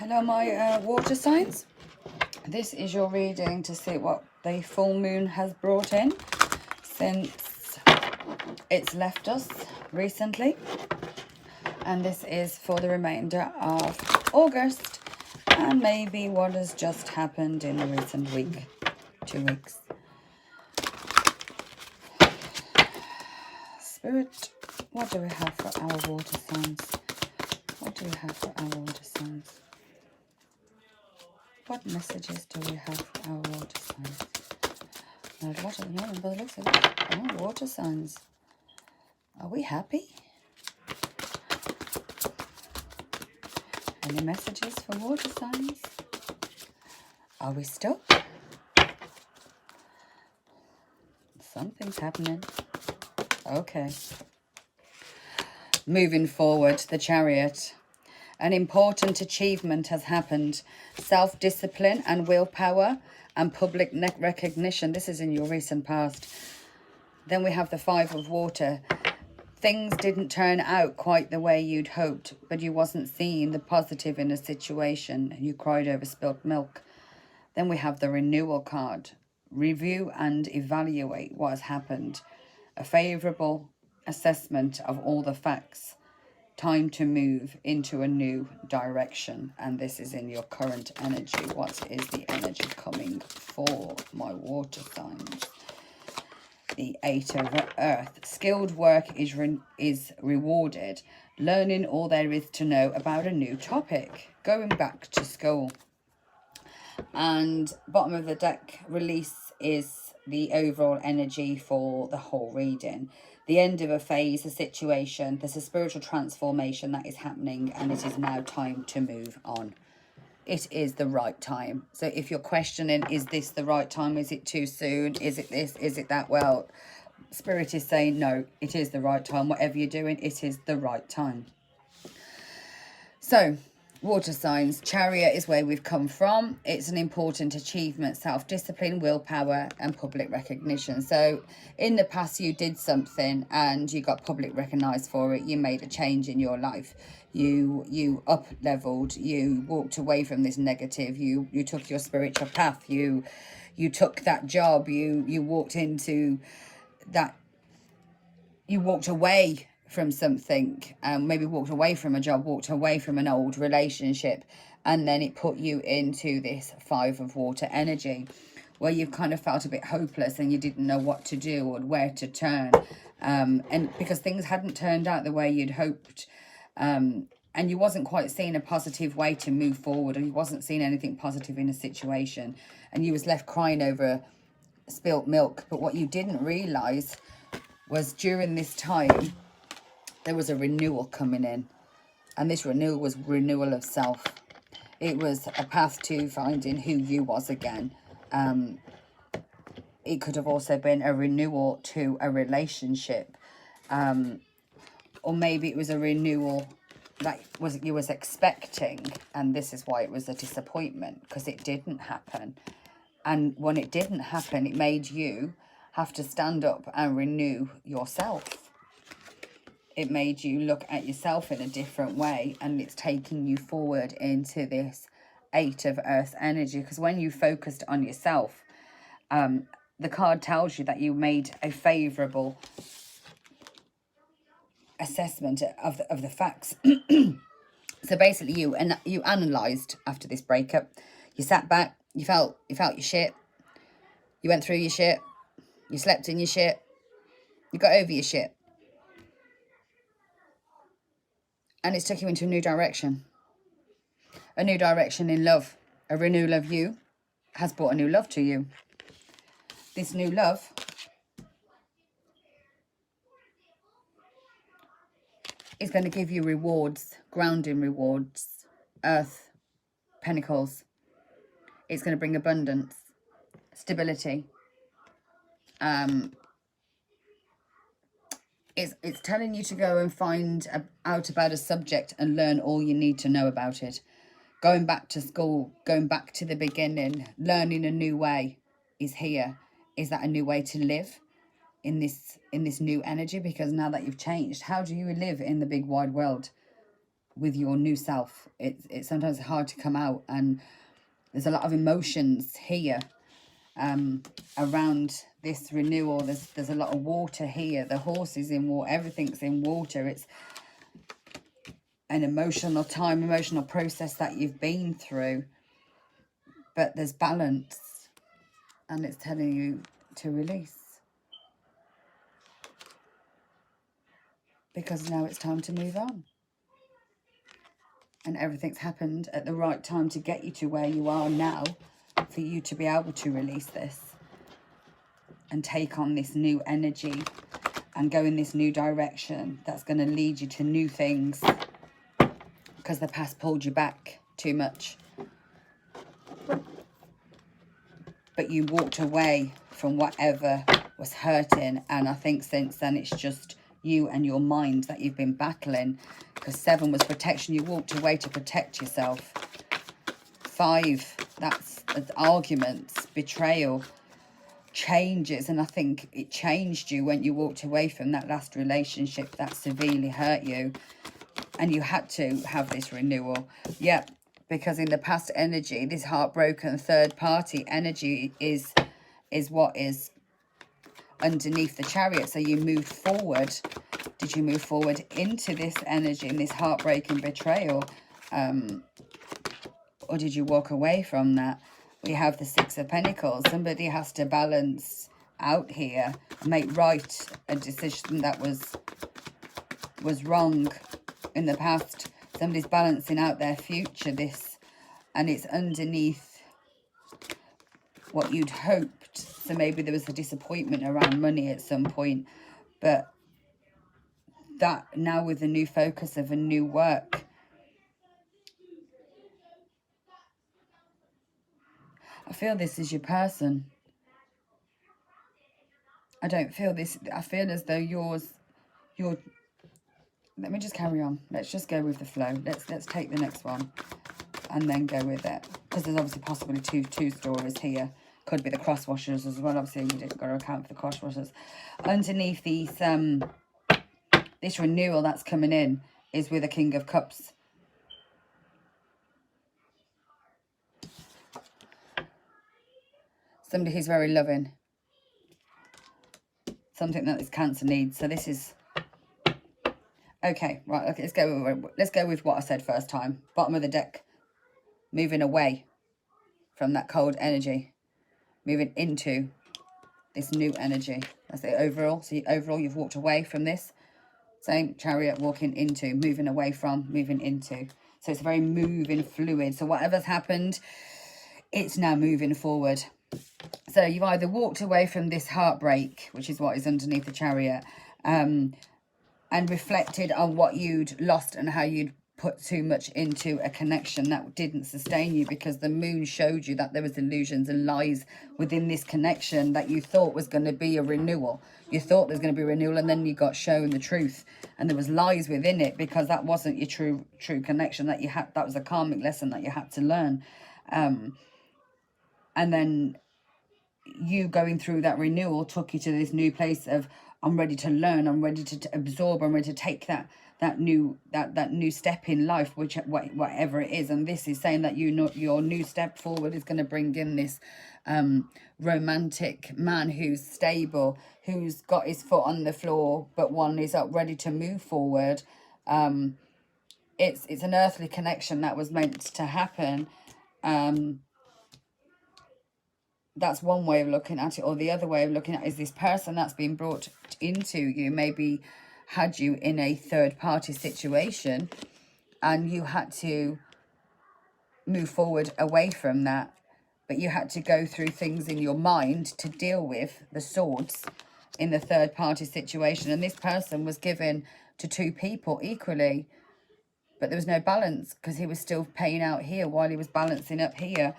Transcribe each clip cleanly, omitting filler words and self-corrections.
Hello, my water signs. This is your reading to see what the full moon has brought in since it's left us recently. And this is for the remainder of August and maybe what has just happened in the recent week, 2 weeks. Spirit, what do we have for our water signs? What do we have for our water signs? What messages do we have for our water signs? Not a lot at the moment, but it looks like it. Oh, water signs. Are we happy? Any messages for water signs? Are we stuck? Something's happening. Okay. Moving forward, the Chariot. An important achievement has happened. Self-discipline and willpower and public recognition. This is in your recent past. Then we have the Five of Water. Things didn't turn out quite the way you'd hoped, but you wasn't seeing the positive in a situation. You cried over spilt milk. Then we have the Renewal card. Review and evaluate what has happened. A favourable assessment of all the facts. Time to move into a new direction. And this is in your current energy. What is the energy coming for my water signs? The Eight of Earth. Skilled work is rewarded. Learning all there is to know about a new topic. Going back to school. And bottom of the deck, release is the overall energy for the whole reading. The end of a phase, a situation. There's a spiritual transformation that is happening and it is now time to move on. It is the right time. So if you're questioning, is this the right time? Is it too soon? Is it this? Is it that? Well, Spirit is saying, no, it is the right time. Whatever you're doing, it is the right time. So, water signs. Chariot is where we've come from. It's an important achievement. Self-discipline, willpower, and public recognition. So, in the past, you did something and you got public recognized for it. You made a change in your life. You up-leveled. You walked away from this negative. You took your spiritual path. You took that job. You walked into that. You walked away from something, maybe walked away from a job, walked away from an old relationship, and then it put you into this Five of Water energy where you've kind of felt a bit hopeless and you didn't know what to do or where to turn, and because things hadn't turned out the way you'd hoped, and you wasn't quite seeing a positive way to move forward, or you wasn't seeing anything positive in a situation, and you was left crying over spilt milk. But what you didn't realize was during this time there was a renewal coming in, and this renewal was renewal of self. It was a path to finding who you was again. It could have also been a renewal to a relationship, or maybe it was a renewal that you was expecting, and this is why it was a disappointment, because it didn't happen. And when it didn't happen, it made you have to stand up and renew yourself. It made you look at yourself in a different way, and it's taking you forward into this Eight of Earth energy. Because when you focused on yourself, the card tells you that you made a favourable assessment of the facts. So basically, you analysed after this breakup. You sat back. You felt your shit. You went through your shit. You slept in your shit. You got over your shit. And it's took you into a new direction. A new direction in love. A renewal of you has brought a new love to you. This new love is going to give you rewards, grounding rewards, earth, pentacles. It's going to bring abundance, stability. It's telling you to go and find out about a subject and learn all you need to know about it. Going back to school, going back to the beginning, learning a new way is here. Is that a new way to live in this new energy? Because now that you've changed, how do you live in the big wide world? with your new self. It's sometimes hard to come out, and there's a lot of emotions here around this renewal. There's a lot of water here. The horse is in water. Everything's in water. It's an emotional time, emotional process that you've been through. But there's balance. And it's telling you to release. Because now it's time to move on. And everything's happened at the right time to get you to where you are now, for you to be able to release this and take on this new energy and go in this new direction that's going to lead you to new things, because the past pulled you back too much. But you walked away from whatever was hurting, and I think since then it's just you and your mind that you've been battling, because 7 was protection. You walked away to protect yourself. 5, that's arguments, betrayal, changes, and I think it changed you when you walked away from that last relationship that severely hurt you, and you had to have this renewal. Yep, because in the past energy, this heartbroken third party energy is what is underneath the Chariot. So you moved forward. Did you move forward into this energy, in this heartbreaking betrayal, or did you walk away from that? We have the 6 of Pentacles. Somebody has to balance out here and make right a decision that was wrong in the past. Somebody's balancing out their future, and it's underneath what you'd hoped. So maybe there was a disappointment around money at some point, but that now with a new focus of a new work, I feel this is your person. I don't feel this. I feel as though your. Let me just carry on. Let's just go with the flow. Let's take the next one and then go with it, because there's obviously possibly two stories here. Could be the cross washers as well. Obviously, we didn't got to account for the cross washers. Underneath these, this renewal that's coming in is with a King of Cups. Somebody who's very loving. Something that this Cancer needs. So this is okay. Right. Okay, let's go with what I said first time. Bottom of the deck. Moving away from that cold energy. Moving into this new energy. That's it overall. So overall, you've walked away from this. Same Chariot, walking into, moving away from, moving into. So it's a very moving fluid. So whatever's happened, it's now moving forward. So you've either walked away from this heartbreak, which is what is underneath the Chariot, and reflected on what you'd lost and how you'd put too much into a connection that didn't sustain you, because the moon showed you that there was illusions and lies within this connection that you thought was going to be a renewal. You thought there's going to be a renewal, and then you got shown the truth, and there was lies within it, because that wasn't your true connection that you had. That was a karmic lesson that you had to learn. And then you going through that renewal took you to this new place of, I'm ready to learn, I'm ready to absorb, I'm ready to take that new step in life, whatever it is. And this is saying that your new step forward is going to bring in this romantic man who's stable, who's got his foot on the floor, but one is up ready to move forward. It's an earthly connection that was meant to happen. That's one way of looking at it. Or the other way of looking at it is this person that's been brought into you maybe had you in a third party situation, and you had to move forward away from that, but you had to go through things in your mind to deal with the swords in the third party situation. And this person was given to 2 people equally, but there was no balance, because he was still paying out here while he was balancing up here.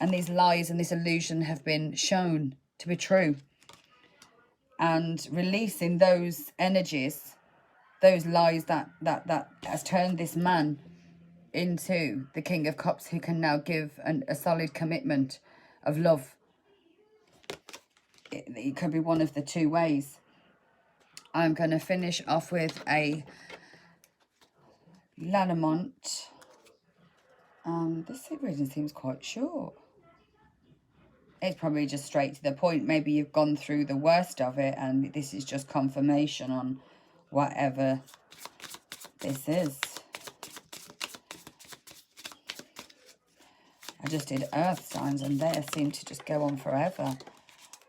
And these lies and this illusion have been shown to be true. And releasing those energies, those lies that has turned this man into the King of Cups, who can now give a solid commitment of love. It could be one of the 2 ways. I'm going to finish off with a Lanamont. This reading seems quite short. It's probably just straight to the point. Maybe you've gone through the worst of it and this is just confirmation on whatever this is. I just did earth signs and they seem to just go on forever.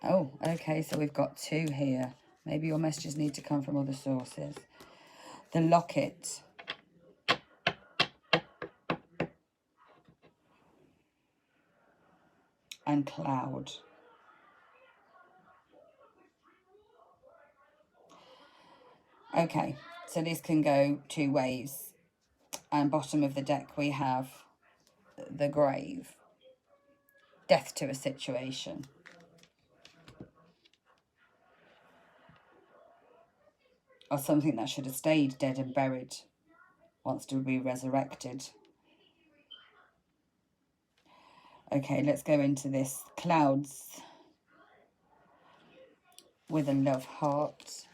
Oh, okay, so we've got 2 here. Maybe your messages need to come from other sources. The locket. And cloud. Okay, so this can go 2 ways. And bottom of the deck we have the grave. Death to a situation. Or something that should have stayed dead and buried wants to be resurrected. Okay, let's go into this. Clouds with a love heart.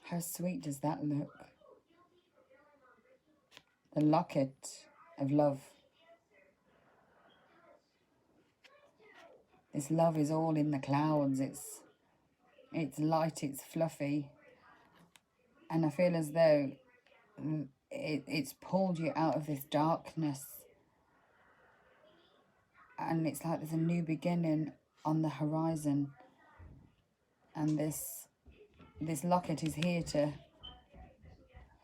How sweet does that look? The locket of love. This love is all in the clouds. It's light, it's fluffy. And I feel as though it's pulled you out of this darkness. And it's like there's a new beginning on the horizon. And this locket is here to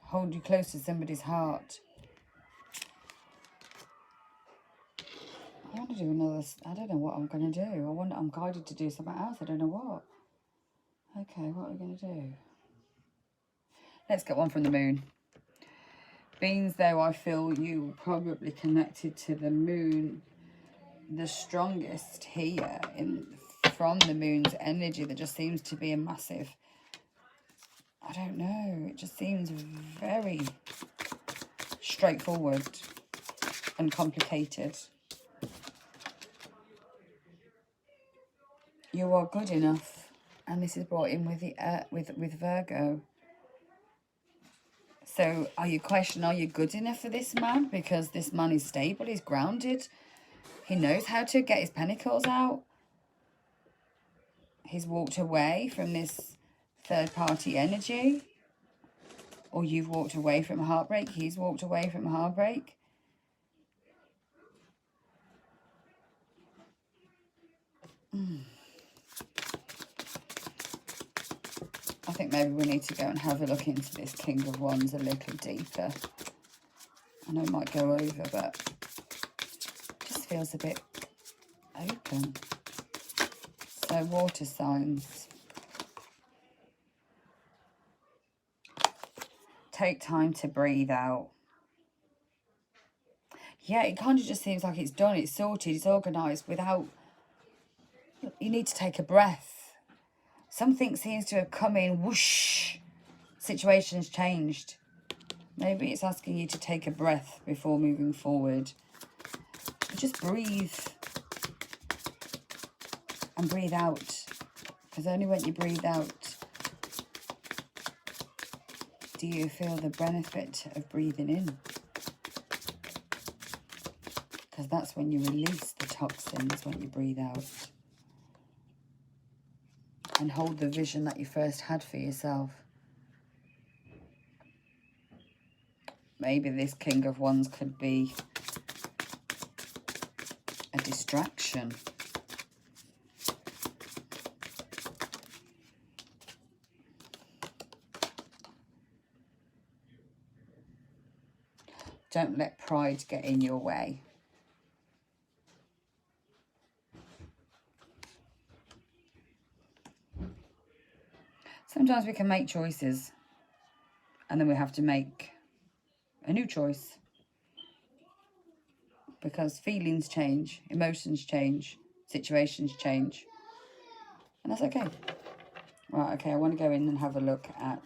hold you close to somebody's heart. I want to do another, I don't know what I'm going to do. I'm guided to do something else. I don't know what. Okay, what are we going to do? Let's get one from the moon. Beings, though, I feel you probably connected to the moon the strongest here from the moon's energy. There just seems to be a massive, I don't know, it just seems very straightforward and complicated. You are good enough, and this is brought in with the with Virgo. So are you questioning, are you good enough for this man? Because this man is stable, he's grounded, he knows how to get his pentacles out. He's walked away from this third-party energy. Or you've walked away from heartbreak, he's walked away from heartbreak. I think maybe we need to go and have a look into this King of Wands a little deeper. I know it might go over, but it just feels a bit open. So, water signs. Take time to breathe out. Yeah, it kind of just seems like it's done, it's sorted, it's organised without... You need to take a breath. Something seems to have come in, whoosh, situation's changed. Maybe it's asking you to take a breath before moving forward. Just breathe. And breathe out. Because only when you breathe out do you feel the benefit of breathing in. Because that's when you release the toxins, when you breathe out. And hold the vision that you first had for yourself. Maybe this King of Wands could be a distraction. Don't let pride get in your way. Sometimes we can make choices and then we have to make a new choice. Because feelings change, emotions change, situations change. And that's okay. Right, okay, I want to go in and have a look at...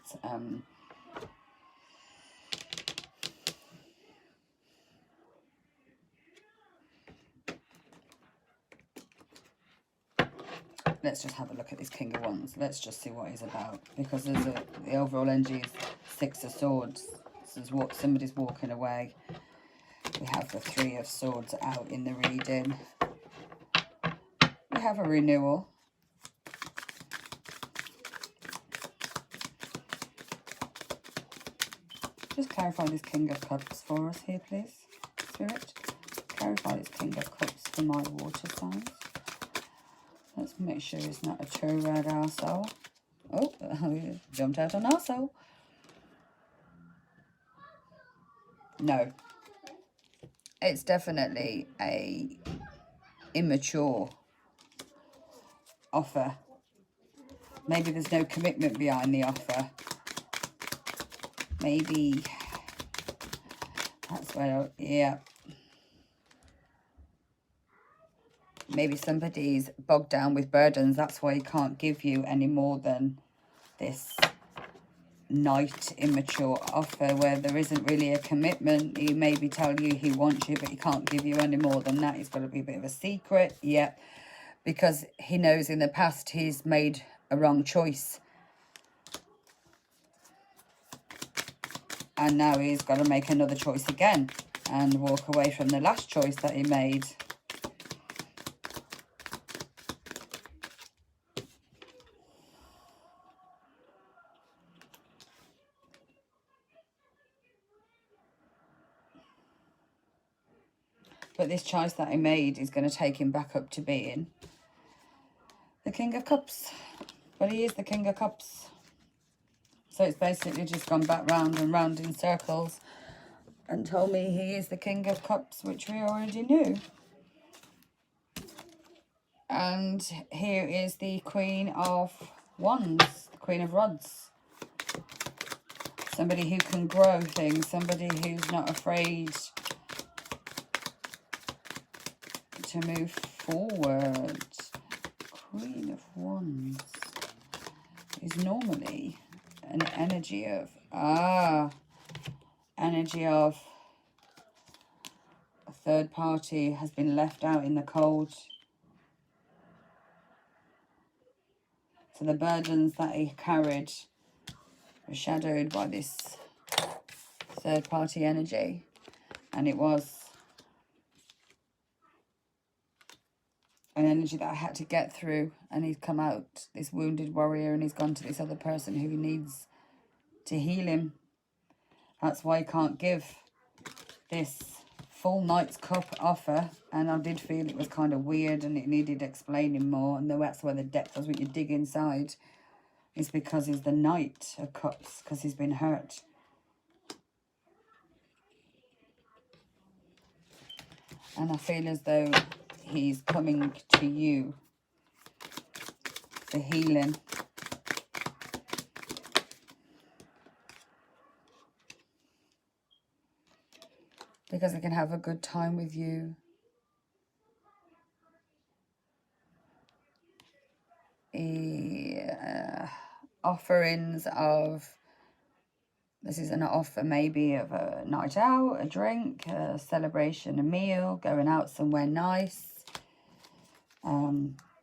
let's just have a look at this King of Wands. Let's just see what he's about. Because there's the overall energy is Six of Swords. This is what somebody's walking away. We have the Three of Swords out in the reading. We have a renewal. Just clarify this King of Cups for us here, please. Spirit, clarify this King of Cups for my water signs. Let's make sure it's not a true red arsehole. Oh, jumped out on arsehole. No. It's definitely a immature offer. Maybe there's no commitment behind the offer. Maybe that's where, yeah. Maybe somebody's bogged down with burdens. That's why he can't give you any more than this Knight immature offer where there isn't really a commitment. He maybe tell you he wants you, but he can't give you any more than that. He's got to be a bit of a secret. Yeah, because he knows in the past he's made a wrong choice. And now he's got to make another choice again and walk away from the last choice that he made. But this choice that he made is going to take him back up to being the King of Cups. But he is the King of Cups. So it's basically just gone back round and round in circles and told me he is the King of Cups, which we already knew. And here is the Queen of Wands, the Queen of Rods. Somebody who can grow things, somebody who's not afraid to move forward. Queen of Wands is normally an energy of a third party has been left out in the cold. So the burdens that he carried were shadowed by this third party energy, and it was an energy that I had to get through, and he's come out, this wounded warrior, and he's gone to this other person who needs to heal him. That's why he can't give this full Knight's Cup offer, and I did feel it was kind of weird and it needed explaining more, and that's where the depth was when you dig inside, is because he's the Knight of Cups, because he's been hurt. And I feel as though he's coming to you for healing. Because he can have a good time with you. Offerings of, this is an offer maybe of a night out, a drink, a celebration, a meal, going out somewhere nice,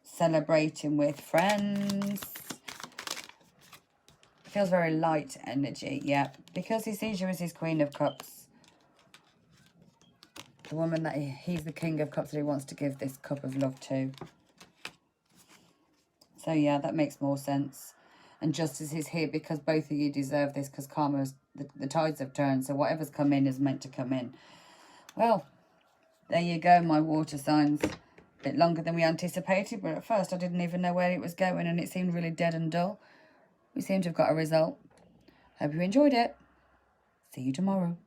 celebrating with friends. It feels very light energy, yeah, because he sees you as his Queen of Cups. The woman that he's the King of Cups that he wants to give this cup of love to. So yeah, that makes more sense. And justice is here because both of you deserve this, because karma's, the tides have turned. So whatever's come in is meant to come in. Well, there you go, my water signs. A bit longer than we anticipated, but at first I didn't even know where it was going and it seemed really dead and dull. We seem to have got a result. Hope you enjoyed it. See you tomorrow.